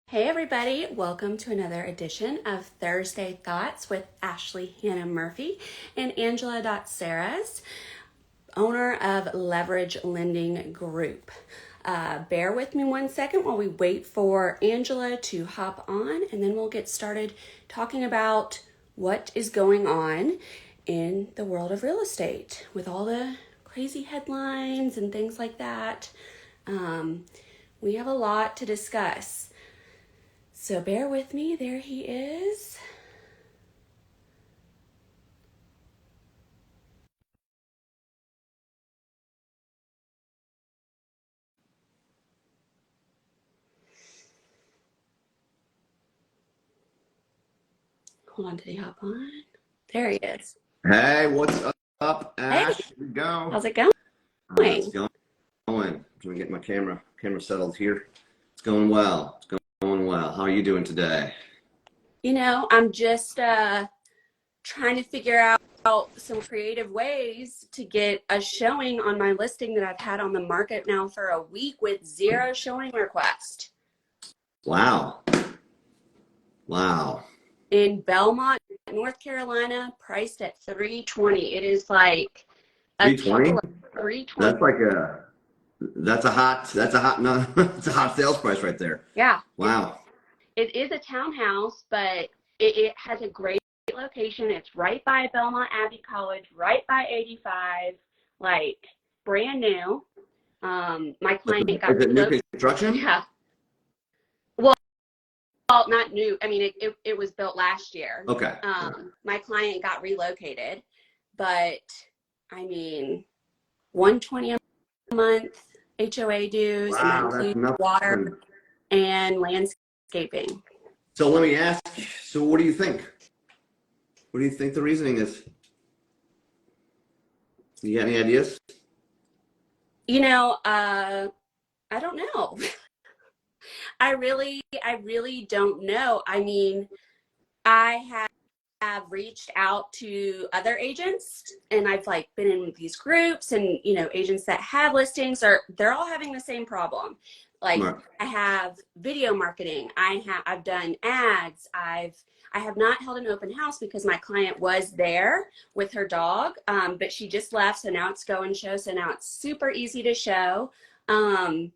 Hey everybody, welcome to another edition of Thursday Thoughts with Ashley Hannah Murphy and Angelo Datseris, owner of Leverage Lending Group. Bear with me one second while we wait for Angela to hop on, and then we'll get started talking about what is going on in the world of real estate with all the crazy headlines and things like that. We have a lot to discuss. So bear with me, there he is. Hold on, did he hop on? There he is. Hey, what's up, Hey, Ash? Here we go. how's it going? It's going. I'm gonna get my camera settled here. It's going well. It's going well. How are you doing today? You know, I'm just trying to figure out some creative ways to get a showing on my listing that I've had on the market now for a week with 0 showing request. Wow. Wow. In Belmont, North Carolina, priced at $320. It is like a 320? couple of $320. That's a hot no, it's a hot sales price right there. Yeah. Wow. It is a townhouse, but it has a great location. It's right by Belmont Abbey College, right by 85, like brand new. My client got Is it new construction? Yeah. Well, not new. I mean, it was built last year. Okay. My client got relocated, but I mean, $120 a month HOA dues, and that Wow, that's includes nothing. water and landscaping. So let me ask, so what do you think? What do you think the reasoning is? You got any ideas? You know, I don't know. I really don't know. I mean, I have reached out to other agents, and I've like been in these groups, and you know, agents that have listings they're all having the same problem. Like, Right. I have video marketing. I've done ads. I have not held an open house because my client was there with her dog, but she just left, so now it's go and show. So now it's super easy to show, and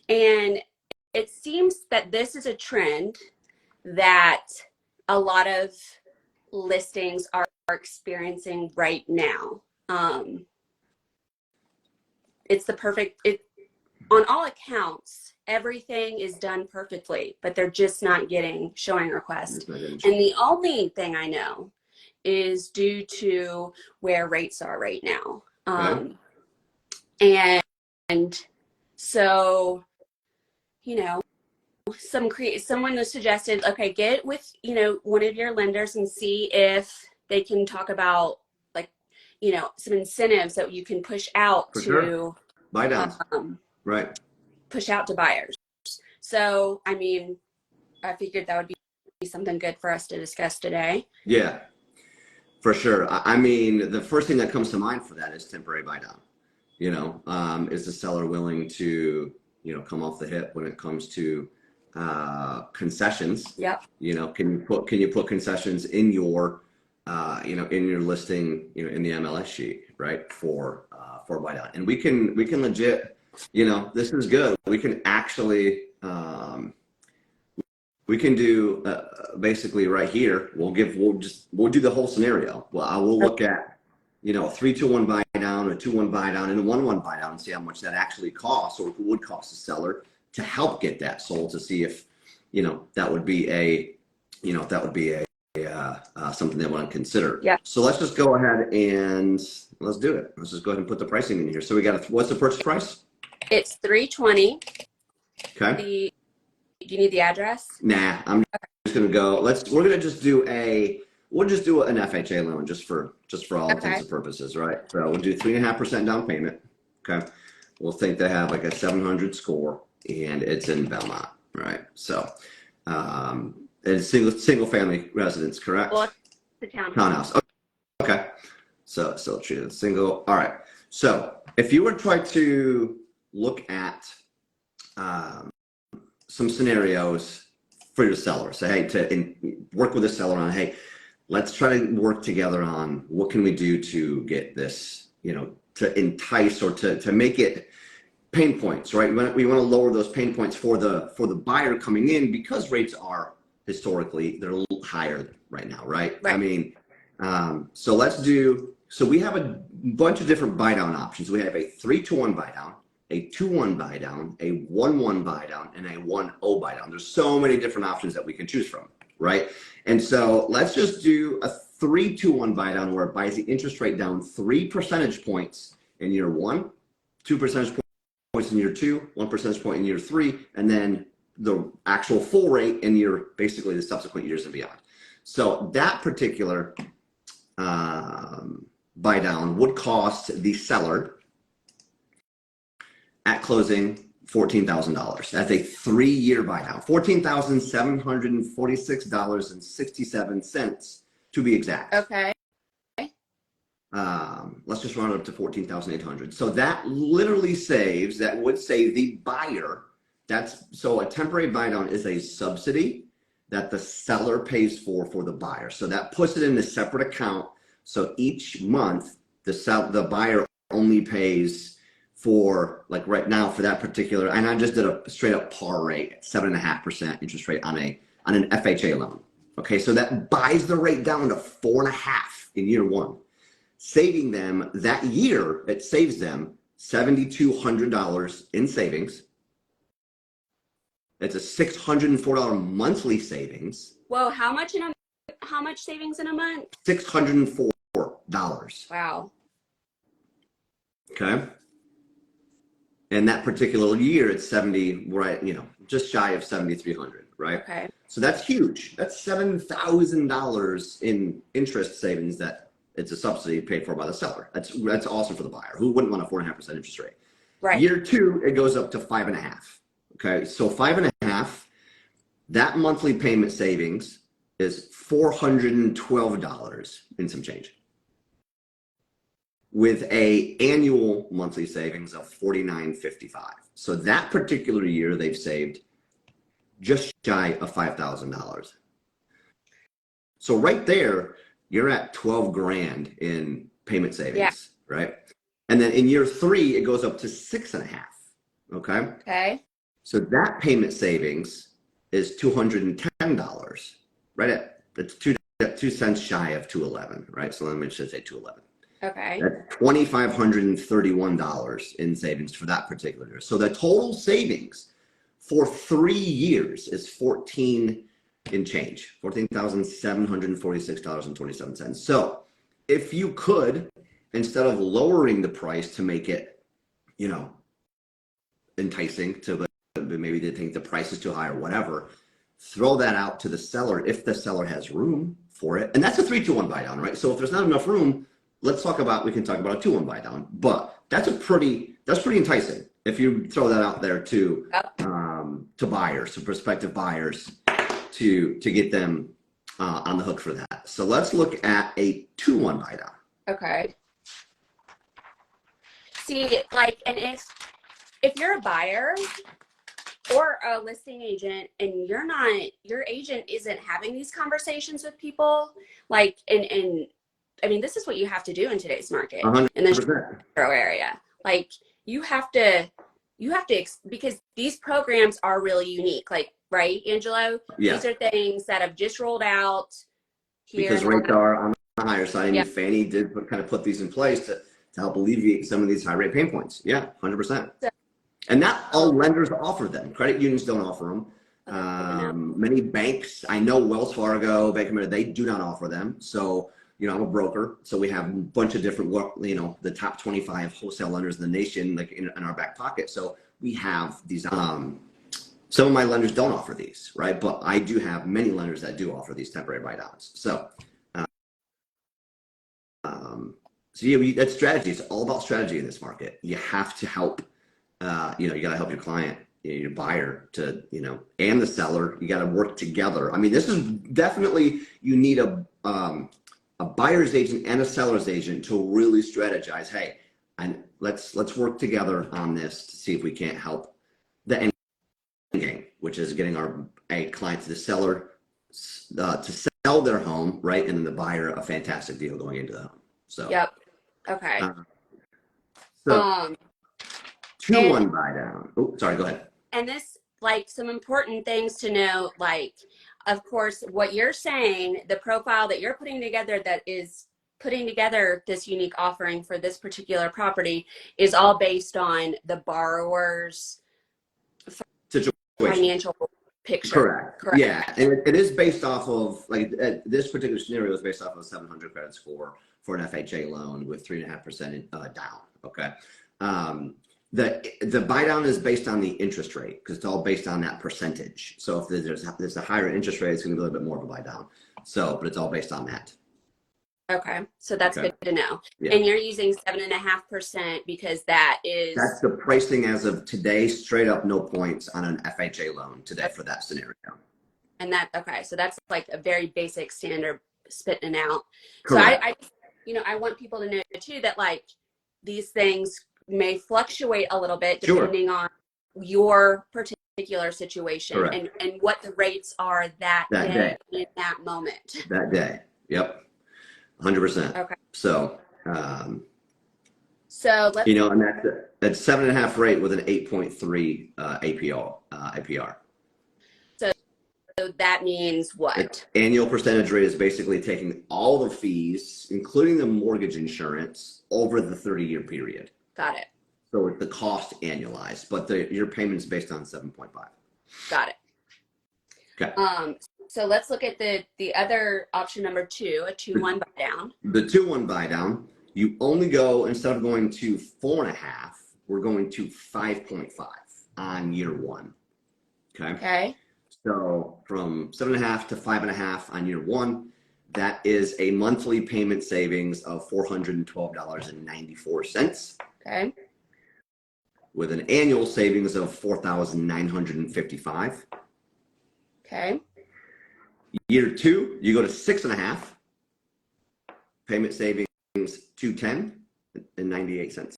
it seems that this is a trend that a lot of listings are experiencing right now. It's the perfect, on all accounts, everything is done perfectly, but they're just not getting showing requests. And the only thing I know is due to where rates are right now. And so, you know, someone has suggested, okay, get with, you know, one of your lenders and see if they can talk about, like, you know, some incentives that you can push out to buy downs. Right. Push out to buyers. So, I mean, I figured that would be something good for us to discuss today. Yeah, for sure. I mean, the first thing that comes to mind for that is temporary buy down. You know, is the seller willing to, you know, come off the hip when it comes to concessions? Yep. You know, can you put concessions in your, you know, in your listing, you know, in the MLS sheet, right, for buy down? And we can legit, you know, this is good. We can actually, we can do basically right here. We'll do the whole scenario. Well, I will look at, you know, a 3-2-1 buy down, a 2-1 buy down, and a 1-1 buy down, and see how much that actually costs, or if it would cost the seller to help get that sold, to see if, you know, that would be a, you know, if that would be a something they want to consider. Yeah. So let's just go ahead and let's do it. Let's just go ahead and put the pricing in here. So we got what's the purchase price? It's $320. Okay. Do you need the address? Nah, I'm just gonna go. We're gonna just do we'll just do an FHA loan just for all intents and purposes, right? So we'll do 3.5% down payment. Okay. We'll think they have like a 700 score, and it's in Belmont, right? So, it's single family residence, correct? Well, it's the townhouse. Okay. So still treated as single. All right. So if you were trying to look at some scenarios for your seller. Say, hey, work with the seller on, hey, let's try to work together on what can we do to get this, to entice or to make it pain points, right? We want to lower those pain points for the buyer coming in, because rates are historically, they're a little higher right now, right? I mean, so we have a bunch of different buy down options. We have a 3-to-1 buy down, a 2-1 buy down, a 1-1 buy down, and a 1-0 buy down. There's so many different options that we can choose from, right? And so let's just do a 3-2-1 buy down, where it buys the interest rate down 3 percentage points in year 1, 2 percentage points in year 2, 1 percentage point in year 3, and then the actual full rate in basically the subsequent years and beyond. So that particular buy down would cost the seller at closing $14,000. That's a 3-year buy down, $14,746.67 to be exact. Okay. Let's just round it up to 14,800. So that literally would save the buyer. So a temporary buy down is a subsidy that the seller pays for the buyer. So that puts it in a separate account. So each month the buyer only pays for, like right now for that particular, and I just did a straight up par rate, 7.5% interest rate on an FHA loan. Okay, so that buys the rate down to 4.5 in year 1, saving them that year. It saves them $7,200 in savings. It's a $604 monthly savings. Whoa, how much savings in a month? $604. Wow. Okay. And that particular year, it's 70, right? Just shy of 7,300, right? Okay. So that's huge. That's $7,000 in interest savings that it's a subsidy paid for by the seller. That's awesome for the buyer. Who wouldn't want a 4.5% interest rate? Right. Year 2, it goes up to 5.5. Okay, so 5.5. That monthly payment savings is $412 in some change, with a annual monthly savings of $49.55. So that particular year, they've saved just shy of $5,000. So right there, you're at 12 grand in payment savings, right? And then in year 3, it goes up to 6.5. Okay. Okay. So that payment savings is $210, right? That's 2 cents shy of 211, right? So let me just say 211. Okay. That's $2,531 in savings for that particular year. So the total savings for 3 years is 14 in change, $14,746.27. So if you could, instead of lowering the price to make it, enticing to, maybe they think the price is too high or whatever, throw that out to the seller if the seller has room for it. And that's a 3-2-1 buy down, right? So if there's not enough room, we can talk about a 2-1 buy down, but that's pretty enticing if you throw that out there to buyers, to prospective buyers, to get them on the hook for that. So let's look at a 2-1 buy down. Okay. See, and if you're a buyer or a listing agent and your agent isn't having these conversations with people, and I mean, this is what you have to do in today's market 100%. in the metro area. You have to, because these programs are really unique. Right, Angelo? Yeah. These are things that have just rolled out here. Because rates are on the higher side, and Fannie did put these in place to help alleviate some of these high rate pain points. Yeah, 100%. And not all lenders offer them. Credit unions don't offer them. Many banks, I know Wells Fargo, Bank of America, they do not offer them. So, I'm a broker. So we have a bunch of different, the top 25 wholesale lenders in the nation, in our back pocket. So we have these, some of my lenders don't offer these, right? But I do have many lenders that do offer these temporary buy downs. So, that's strategy. It's all about strategy in this market. You have to help, you got to help your client, your buyer to, and the seller. You got to work together. I mean, this is definitely, you need a buyer's agent and a seller's agent to really strategize. Hey, and let's work together on this to see if we can't help the end game, which which is getting a client to the seller to sell their home, right? And then the buyer a fantastic deal going into the home. So, yep. Okay. So 2-1 buy down. Oh, sorry, go ahead. And this, like, some important things to know, like, of course, what you're saying, the profile that you're putting together that is putting together this unique offering for this particular property is all based on the borrower's Situation. financial picture. Correct. Yeah, and it is based off of, like, this particular scenario is based off of a 700 credit score for an FHA loan with 3.5% down. Okay. The buy down is based on the interest rate because it's all based on that percentage. So if there's a higher interest rate, it's going to be a little bit more of a buy down. So, but it's all based on that. Okay, so that's good to know. Yeah. And you're using 7.5% because that's the pricing as of today, straight up, no points on an FHA loan today for that scenario. And so that's like a very basic standard spitting out. Correct. So I want people to know too that, like, these things may fluctuate a little bit depending on your particular situation and what the rates are that day in that moment. That day. Yep. 100%. Okay. So, let's, and that's 7.5 rate with an 8.3 APR. So that means what? Annual percentage rate is basically taking all the fees, including the mortgage insurance, over the 30-year period. Got it. So it's the cost annualized, but your payment's based on 7.5. Got it. Okay. So let's look at the other option number 2, a 2-1 buy down. The 2-1 buy down, you only go, instead of going to 4.5, we're going to 5.5 on year 1. Okay. So from 7.5 to 5.5 on year 1, that is a monthly payment savings of $412.94. Okay. With an annual savings of $4,955. Okay. Year 2, you go to 6.5. Payment savings $210.98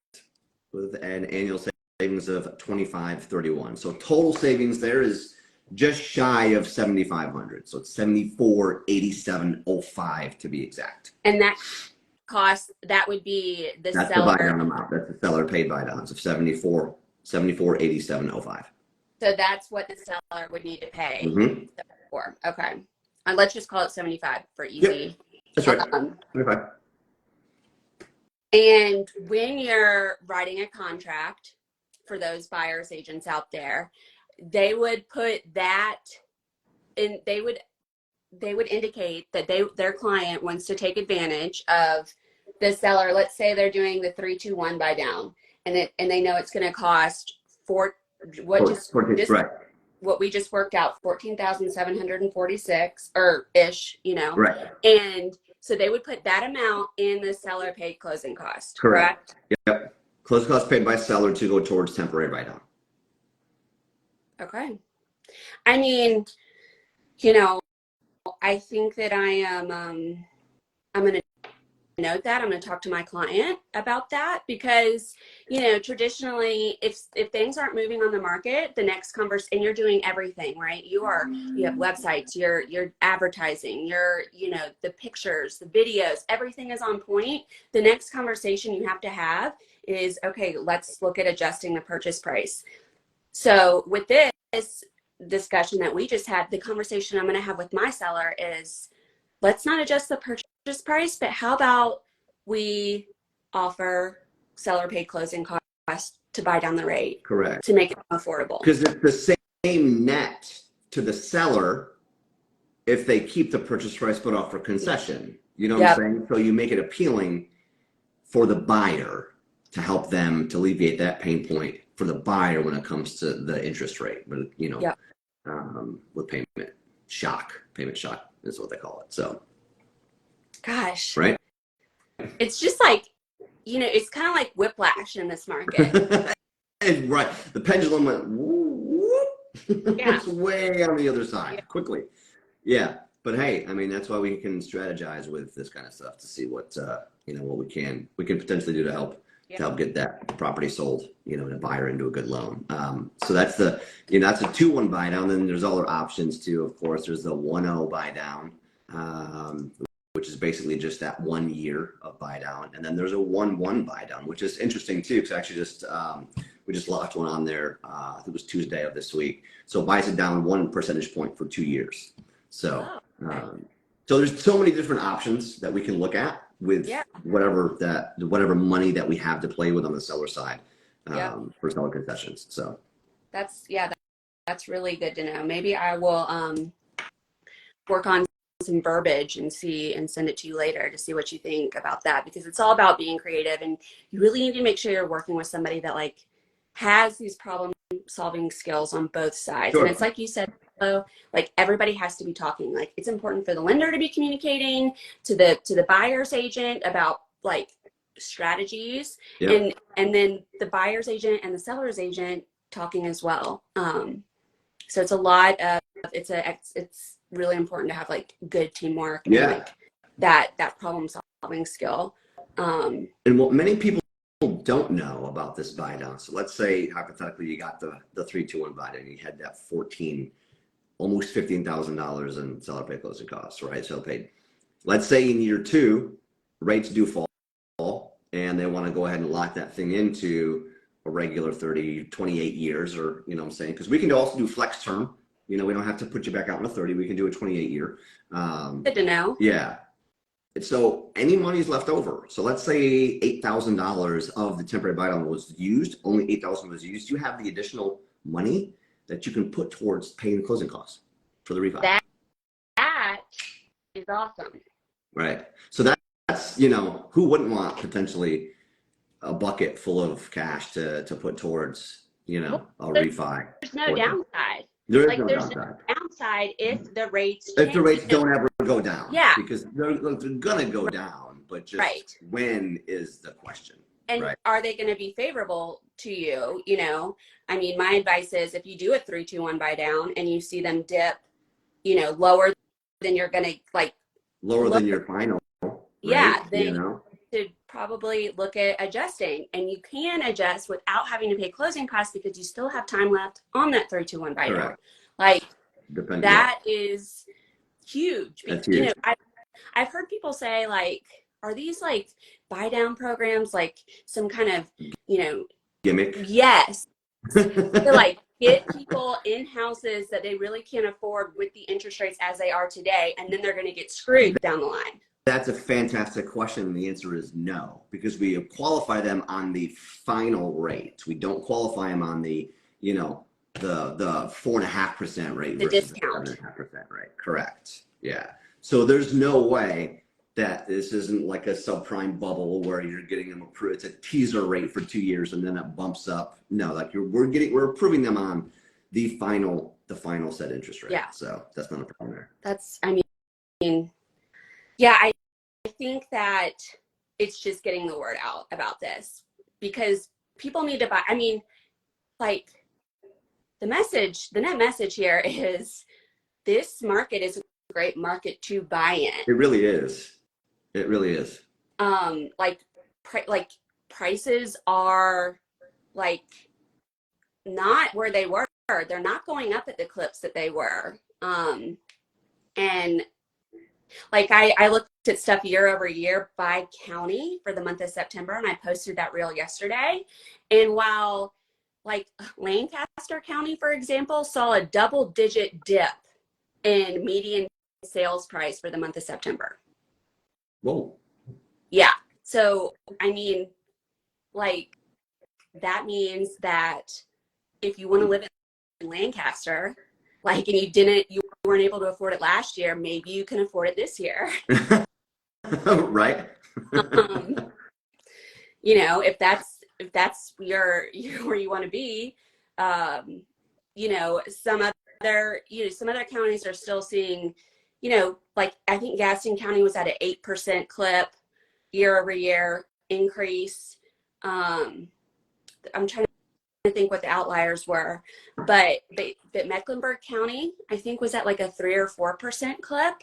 with an annual savings of $25.31. So total savings there is just shy of $7,500. So it's $74.8705 to be exact. And that cost, that would be That's seller. the buy down amount. That's the seller paid buy downs of $74.8705. So that's what the seller would need to pay. Mm-hmm. For. Okay. Let's just call it 75 for easy. Yep. That's right. 75. And when you're writing a contract for those buyers agents out there, they would put that in, they would indicate that their client wants to take advantage of the seller. Let's say they're doing the 3-2-1 buy down, and they know it's going to cost what we just worked out, 14,746 or ish, Right. And so they would put that amount in the seller paid closing cost. Correct? Yep. Closing costs paid by seller to go towards temporary buy down. Okay. I mean, I think that I'm going to note that. I'm going to talk to my client about that because, traditionally, if things aren't moving on the market, the next conversation, and you're doing everything, right? You have websites, you're advertising, the pictures, the videos, everything is on point. The next conversation you have to have is, okay, let's look at adjusting the purchase price. So with this discussion that we just had, the conversation I'm going to have with my seller is, let's not adjust the purchase price, but how about we offer seller paid closing costs to buy down the rate? Correct. To make it affordable. Because it's the same net to the seller if they keep the purchase price but offer concession. You know what I'm saying? So you make it appealing for the buyer to help them to alleviate that pain point for the buyer when it comes to the interest rate. But with payment shock is what they call it. So, gosh, right? It's just like, it's kind of like whiplash in this market. Right. The pendulum went whoop. It's way on the other side quickly. Yeah. But hey, I mean, that's why we can strategize with this kind of stuff to see what what we can potentially do to help to help get that property sold, and a buyer into a good loan. So that's that's a 2-1 buy down. Then there's other options too. Of course, there's the 1-0 buy down, which is basically just that 1 year of buy down. And then there's a 1-1 buy down, which is interesting too, because actually we just locked one on there. I think it was Tuesday of this week. So it buys it down 1 percentage point for 2 years. So, so there's so many different options that we can look at with whatever money that we have to play with on the seller side for seller concessions. So that's really good to know. Maybe I will work on some verbiage and send it to you later to see what you think about that, because it's all about being creative, and you really need to make sure you're working with somebody that like has these problem solving skills on both sides. Sure. And it's like you said, like everybody has to be talking. Like it's important for the lender to be communicating to the buyer's agent about like strategies, and then the buyer's agent and the seller's agent talking as well. So it's a lot of it's really important to have like good teamwork and like that problem solving skill. And what many people don't know about this buy down. So let's say hypothetically you got the 3-2-1 buy down, you had that almost $15,000 in seller pay closing costs, right? So paid. Let's say in year 2, rates do fall, and they want to go ahead and lock that thing into a regular 28 years, or what I'm saying, because we can also do flex term. We don't have to put you back out in a 30. We can do a 28 year. Good to know. Yeah. So any money is left over. So let's say $8,000 of the temporary buy down was used. Only $8,000 was used. You have the additional money that you can put towards paying the closing costs for the refi. That is awesome. Right. So that's who wouldn't want potentially a bucket full of cash to put towards a refi. There's no downside. There's no downside if the rates don't ever go down. Yeah. Because they're gonna go down, but just when is the question. And are they going to be favorable to you? I mean, my advice is if you do a 3-2-1 buy down and you see them dip, lower than you're going to lower than your final. Then you should probably look at adjusting, and you can adjust without having to pay closing costs because you still have time left on that 3-2-1 buy down. That is huge. That's huge. I've heard people say are these buy down programs some kind of gimmick? Yes. To get people in houses that they really can't afford with the interest rates as they are today, and then they're going to get screwed down the line. That's a fantastic question, and the answer is no, because we qualify them on the final rate. We don't qualify them on the the 4.5% rate the versus discount. the 7.5% rate. Correct. Yeah. So there's no way that this isn't like a subprime bubble where you're getting them approved. It's a teaser rate for 2 years and then it bumps up. No, we're approving them on the final set interest rate. Yeah. So that's not a problem there. I think that it's just getting the word out about this, because people need to buy. I mean, the net message here is this market is a great market to buy in. It really is. It really is. Prices are not where they were. They're not going up at the clips that they were. And I looked at stuff year over year by county for the month of September, and I posted that reel yesterday. And while Lancaster County, for example, saw a double-digit dip in median sales price for the month of September. Whoa. Yeah. So, I mean, that means that if you want to live in Lancaster, and you weren't able to afford it last year, maybe you can afford it this year. Right. If that's where you want to be, some other counties are still seeing, I think Gaston County was at an 8% clip year over year increase. I'm trying to think what the outliers were, but Mecklenburg County, I think, was at a 3 or 4% clip.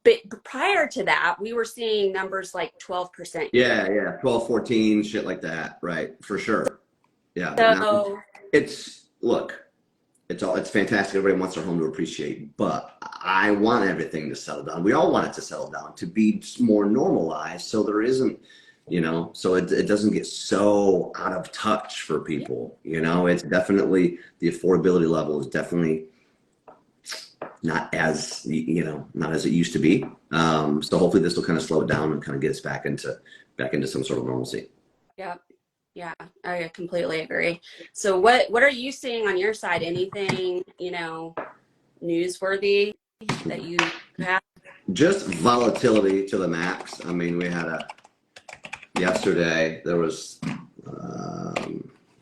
But prior to that, we were seeing numbers like 12%. Yeah, 12, 14, shit like that, right? For sure. Yeah, but now So it's fantastic. Everybody wants their home to appreciate, but I want everything to settle down. We all want it to settle down, to be more normalized, so there isn't, so it doesn't get so out of touch for people. It's definitely, the affordability level is definitely not as not as it used to be. So hopefully this will kind of slow it down and kind of get us back into some sort of normalcy. yeah. Yeah, I completely agree. So what are you seeing on your side? Anything, newsworthy that you have? Just volatility to the max. I mean, we had yesterday there was, I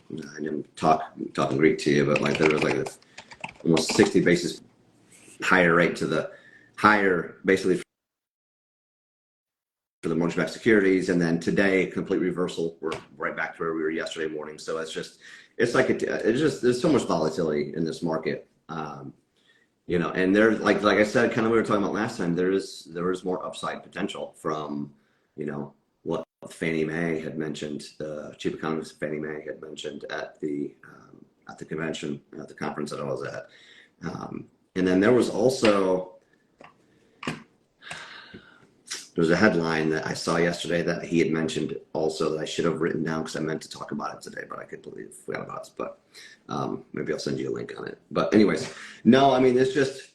didn't talking Greek to you, but like there was like a almost 60 basis higher rate to the higher, basically, for the mortgage-backed securities, and then today complete reversal. We're right back to where we were yesterday morning. So it's there's so much volatility in this market, and there's like I said, kind of we were talking about last time. There is more upside potential from what Fannie Mae had mentioned, the chief economist Fannie Mae had mentioned at the convention, at the conference that I was at, and then there was also. There's a headline that I saw yesterday that he had mentioned also that I should have written down because I meant to talk about it today, but I completely forgot about it. But maybe I'll send you a link on it. But anyways, no, I mean, it's just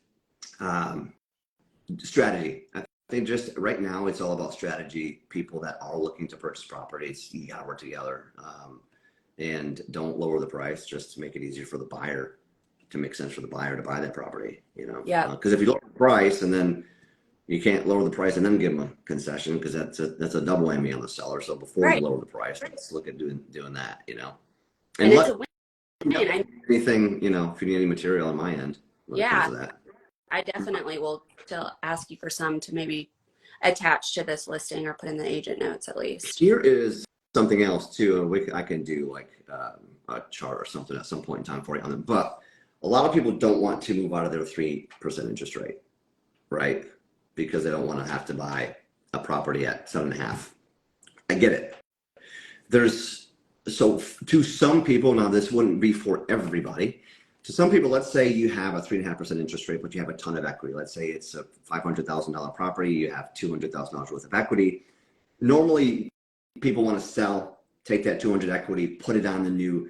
strategy. I think just right now it's all about strategy. People that are looking to purchase properties, you gotta work together, and don't lower the price just to make it easier for the buyer, to make sense for the buyer to buy that property. Yeah. Because if you lower the price and then you can't lower the price and then give them a concession, because that's a double whammy on the seller. So before you lower the price, let's look at doing that, And it's a win. Anything, if you need any material on my end when it comes to that. I definitely will still ask you for some to maybe attach to this listing or put in the agent notes at least. Here is something else too. I can do like a chart or something at some point in time for you on them. But a lot of people don't want to move out of their 3% interest rate, right? Because they don't want to have to buy a property at 7.5. I get it. So to some people, now this wouldn't be for everybody. To some people, let's say you have a 3.5% interest rate, but you have a ton of equity. Let's say it's a $500,000 property. You have $200,000 worth of equity. Normally, people want to sell, take that 200 equity, put it on the new,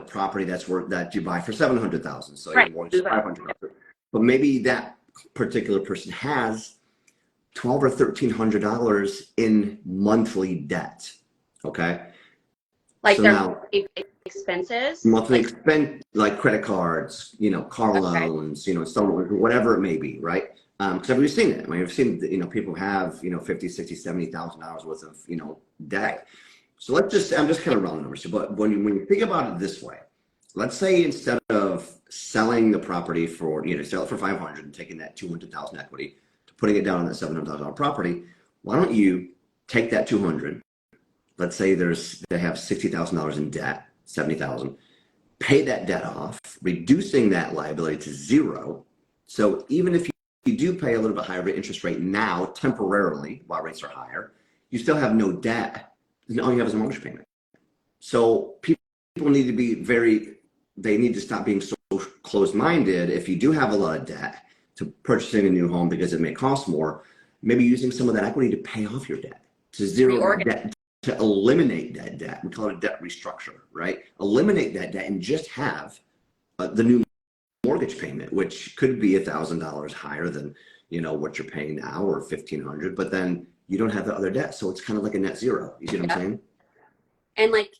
property that you buy for 700,000. So your mortgage is 500,000. But maybe that particular person has $1,200 or $1,300 in monthly debt. Okay. Like so their monthly expenses? Monthly expense, like credit cards, car loans, installment, whatever it may be, right? Because we've seen it. I mean, we've seen, people have, 50, 60, $70,000 worth of, debt. So I'm just kind of rounding numbers here. But when you think about it this way, let's say instead of selling the property for, sell it for 500 and taking that 200,000 equity to putting it down on that $700,000 property, why don't you take that 200? Let's say they have $60,000 in debt, 70,000, pay that debt off, reducing that liability to zero. So even if you do pay a little bit higher interest rate now, temporarily, while rates are higher, you still have no debt. And all you have is a mortgage payment. So people need to be they need to stop being so closed-minded. If you do have a lot of debt to purchasing a new home because it may cost more, maybe using some of that equity to pay off your debt, to zero debt, to eliminate that debt. We call it a debt restructure, right? Eliminate that debt and just have the new mortgage payment, which could be $1,000 higher than what you're paying now, or $1,500, but then you don't have the other debt, so it's kind of like a net zero. You see what I'm saying? And like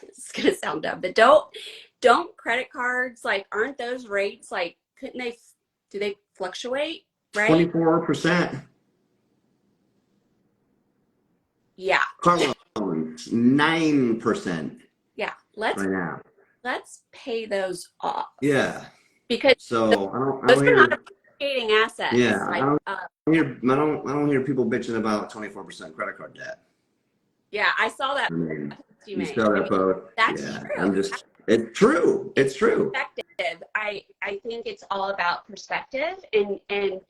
it's gonna sound dumb, but don't credit cards, like, aren't those rates, like, do they fluctuate, right? 24%. Yeah. Car loans, 9%. Yeah. Let's pay those off. Yeah. Because those are not appreciating assets. Yeah. Like, I don't hear people bitching about 24% credit card debt. Yeah, I saw that. You saw that post. That's yeah, true. It's true. It's true. Perspective. I think it's all about perspective, and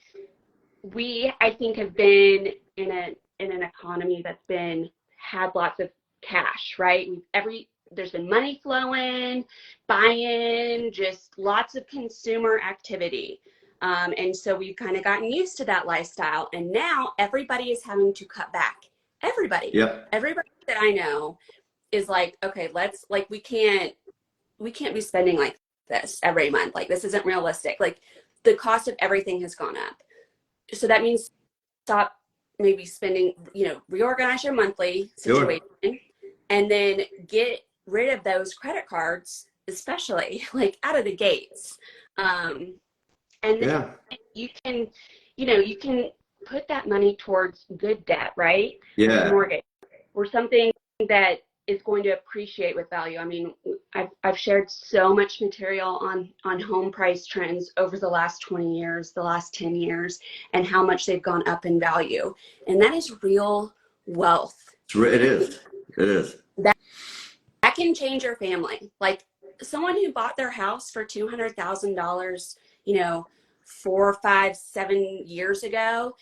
we, I think, have been in an economy that's had lots of cash, right? There's been money flowing, buy-in, just lots of consumer activity. And so we've kind of gotten used to that lifestyle. And now everybody is having to cut back. Everybody. Yep. Everybody that I know is like, okay, we can't be spending like this every month. Like, this isn't realistic. Like, the cost of everything has gone up. So that means stop maybe spending, reorganize your monthly situation, and then get rid of those credit cards, especially like out of the gates. And then you can put that money towards good debt, right? Yeah. Like a mortgage or something that is going to appreciate with value. I mean, I've shared so much material on home price trends over the last 20 years, the last 10 years, and how much they've gone up in value. And that is real wealth. It is. It is. That can change your family. Like, someone who bought their house for $200,000, 4, 5, 7 years ago,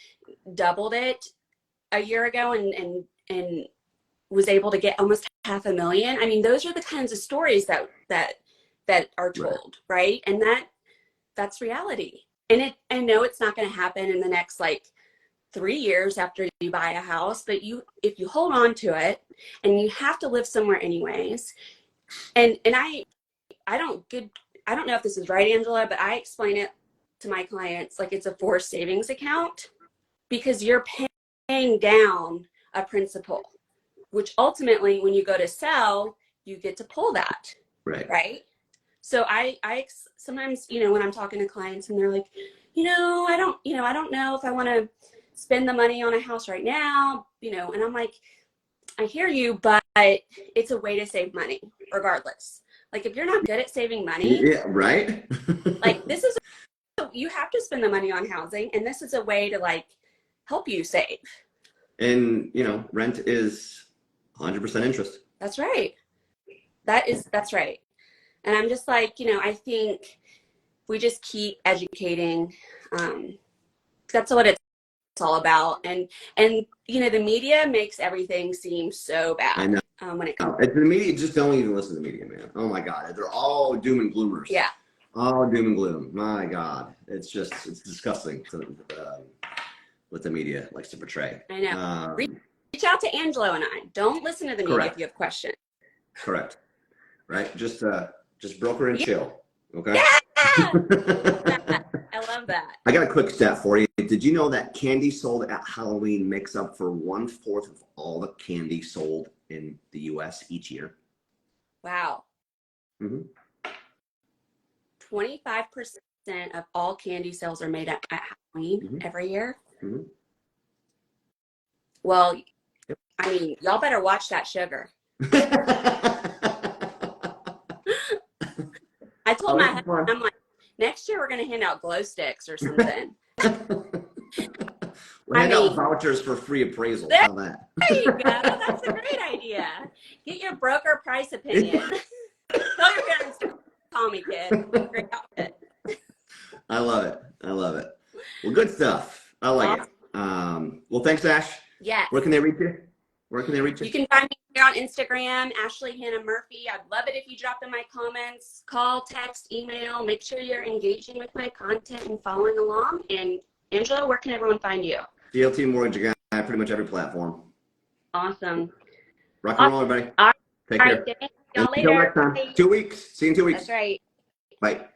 doubled it a year ago, and was able to get almost $500,000. I mean, those are the kinds of stories that are told, right? And that's reality. And I know it's not going to happen in the next 3 years after you buy a house, but if you hold on to it, and you have to live somewhere anyways. And I don't know if this is right, Angela, but I explain it to my clients like it's a forced savings account, because you're paying down a principal, which ultimately, when you go to sell, you get to pull that. Right. So I sometimes, when I'm talking to clients and they're like, I don't know if I want to spend the money on a house right now, and I'm like, I hear you, but it's a way to save money regardless. Like, if you're not good at saving money, right. You have to spend the money on housing, and this is a way to help you save. And, rent is 100% interest. That's right. That's right. And I'm just I think we just keep educating. That's what it's all about. And the media makes everything seem so bad. I know. When it comes the media, just don't even listen to the media, man. Oh my God. They're all doom and gloomers. Yeah. All doom and gloom. My God. It's disgusting what the media likes to portray. I know. Reach out to Angelo and I. Don't listen to the media if you have questions. Correct. Right? Just broker and chill. Okay? Yeah! I love that. I got a quick stat for you. Did you know that candy sold at Halloween makes up for 1/4 of all the candy sold in the U.S. each year? Wow. 25% of all candy sales are made at Halloween every year. Well, I mean, y'all better watch that sugar. I told my husband, I'm like, next year we're going to hand out glow sticks or something. We'll hand out vouchers for free appraisal. There you go. That's a great idea. Get your broker price opinion. Tell your parents to call me, kid. Great outfit. I love it. Well, good stuff. I like it. Well, thanks, Ash. Yes. Where can they reach you? You can find me here on Instagram, Ashley Hannah Murphy. I'd love it if you dropped in my comments, call, text, email. Make sure you're engaging with my content and following along. And Angelo, where can everyone find you? CLTMortgageguy, pretty much every platform. Awesome. Rock and roll, everybody. All Take care. Right, y'all Until later. next time. 2 weeks. See you in 2 weeks. That's right. Bye.